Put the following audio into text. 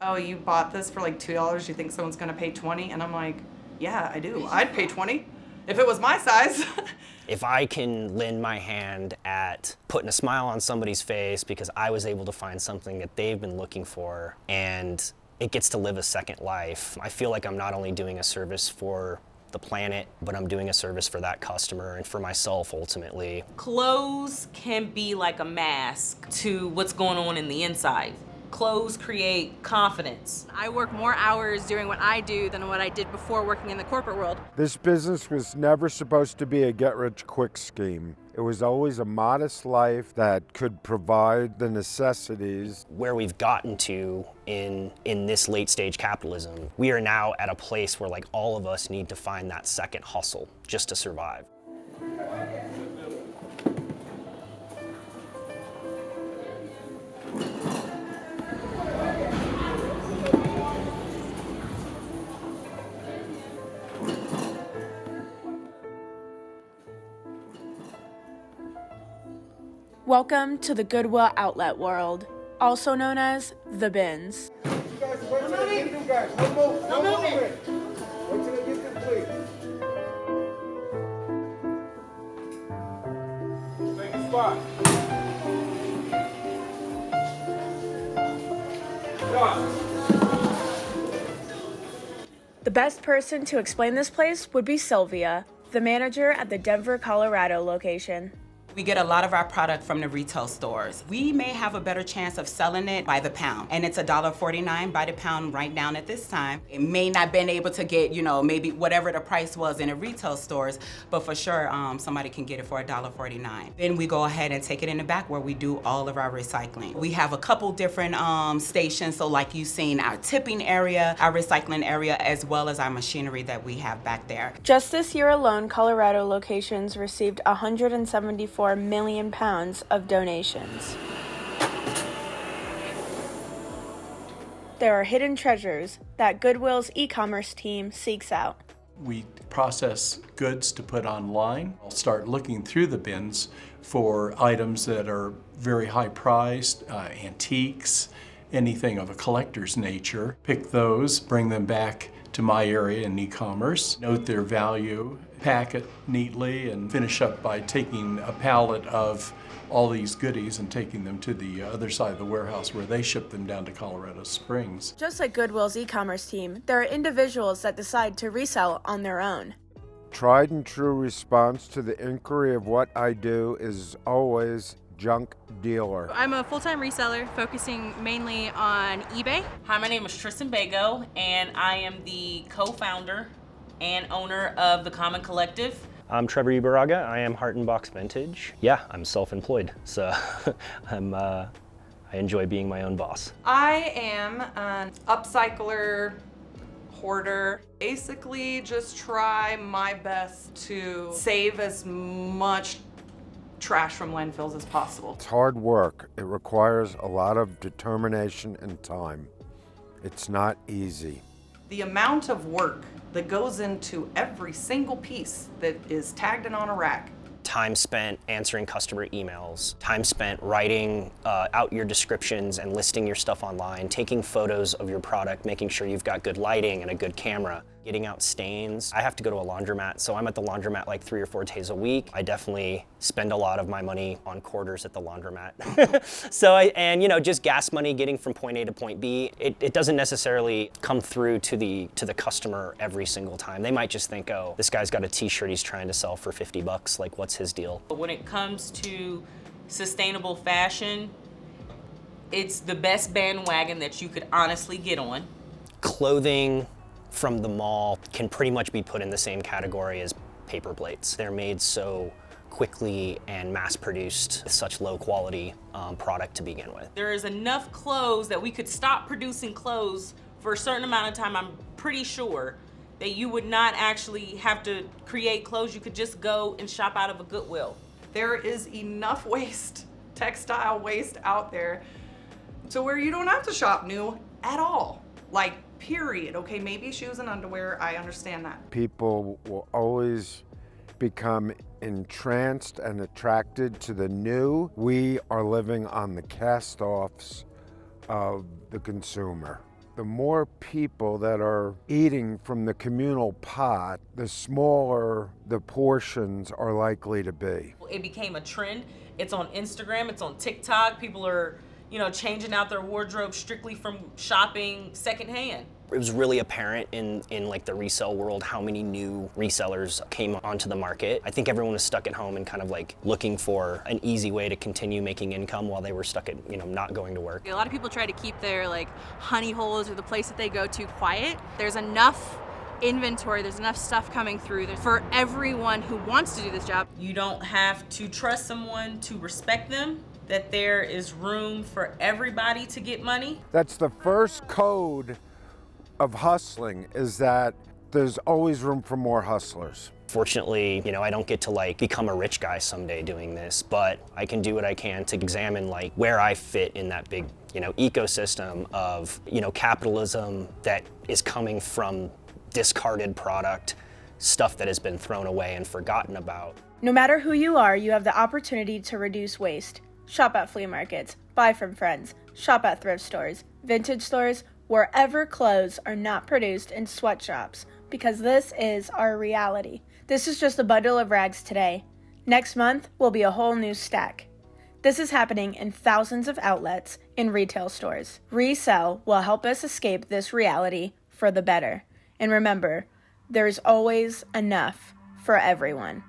oh, you bought this for like $2, you think someone's gonna pay 20? And I'm like, yeah, I do. I'd pay 20 if it was my size. If I can lend my hand at putting a smile on somebody's face because I was able to find something that they've been looking for and it gets to live a second life, I feel like I'm not only doing a service for the planet, but I'm doing a service for that customer and for myself ultimately. Clothes can be like a mask to what's going on in the inside. Clothes create confidence. I work more hours doing what I do than what I did before working in the corporate world. This business was never supposed to be a get-rich-quick scheme. It was always a modest life that could provide the necessities. Where we've gotten to in this late stage capitalism, we are now at a place where like all of us need to find that second hustle just to survive. Welcome to the Goodwill outlet world, also known as the bins. You guys, wait till they get them guys. No movement. Wait till they get complete. Take a spot. The best person to explain this place would be Sylvia, the manager at the Denver, Colorado location. We get a lot of our product from the retail stores. We may have a better chance of selling it by the pound, and it's $1.49 by the pound right now at this time. It may not been able to get, maybe whatever the price was in the retail stores, but for sure, somebody can get it for $1.49. Then we go ahead and take it in the back where we do all of our recycling. We have a couple different stations, so like you've seen our tipping area, our recycling area, as well as our machinery that we have back there. Just this year alone, Colorado locations received 174 million pounds of donations. There are hidden treasures that Goodwill's e-commerce team seeks out. We process goods to put online. I'll start looking through the bins for items that are very high priced, antiques, anything of a collector's nature. Pick those, bring them back to my area in e-commerce, note their value, pack it neatly, and finish up by taking a pallet of all these goodies and taking them to the other side of the warehouse where they ship them down to Colorado Springs. Just like Goodwill's e-commerce team, there are individuals that decide to resell on their own. Tried and true response to the inquiry of what I do is always junk dealer. I'm a full-time reseller focusing mainly on eBay. Hi, my name is Tristan Bago, and I am the co-founder and owner of the Common Collective. I'm Trevor Ibaraga. I am Heart and Box Vintage. Yeah, I'm self-employed, so I enjoy being my own boss. I am an upcycler, hoarder. Basically, just try my best to save as much trash from landfills as possible. It's hard work. It requires a lot of determination and time. It's not easy. The amount of work that goes into every single piece that is tagged and on a rack. Time spent answering customer emails, time spent writing out your descriptions and listing your stuff online, taking photos of your product, making sure you've got good lighting and a good camera, getting out stains. I have to go to a laundromat, so I'm at the laundromat like 3 or 4 days a week. I definitely spend a lot of my money on quarters at the laundromat. Just gas money getting from point A to point B. It doesn't necessarily come through to the customer every single time. They might just think, oh, this guy's got a t-shirt he's trying to sell for 50 bucks. Like, what's his deal? But when it comes to sustainable fashion, it's the best bandwagon that you could honestly get on. Clothing from the mall can pretty much be put in the same category as paper plates. They're made so quickly and mass-produced with such low quality product to begin with. There is enough clothes that we could stop producing clothes for a certain amount of time. I'm pretty sure that you would not actually have to create clothes. You could just go and shop out of a Goodwill. There is enough waste, textile waste out there, to where you don't have to shop new at all. Like, period. Okay, maybe shoes and underwear, I understand that. People will always become entranced and attracted to the new. We are living on the cast-offs of the consumer. the more people that are eating from the communal pot, the smaller the portions are likely to be. It became a trend. It's on Instagram, it's on TikTok. People are, changing out their wardrobe strictly from shopping secondhand. It was really apparent in like the resale world how many new resellers came onto the market. I think everyone was stuck at home and kind of like looking for an easy way to continue making income while they were stuck at, not going to work. A lot of people try to keep their like honey holes or the place that they go to quiet. There's enough inventory, there's enough stuff coming through for everyone who wants to do this job. You don't have to trust someone to respect them, that there is room for everybody to get money. That's the first code of hustling, is that there's always room for more hustlers. Fortunately, I don't get to like become a rich guy someday doing this, but I can do what I can to examine like where I fit in that big, ecosystem of, capitalism that is coming from discarded product, stuff that has been thrown away and forgotten about. No matter who you are, you have the opportunity to reduce waste. Shop at flea markets, buy from friends, shop at thrift stores, vintage stores, wherever clothes are not produced in sweatshops, because this is our reality. This is just a bundle of rags today. Next month will be a whole new stack. This is happening in thousands of outlets in retail stores. Resell will help us escape this reality for the better. And remember, there's always enough for everyone.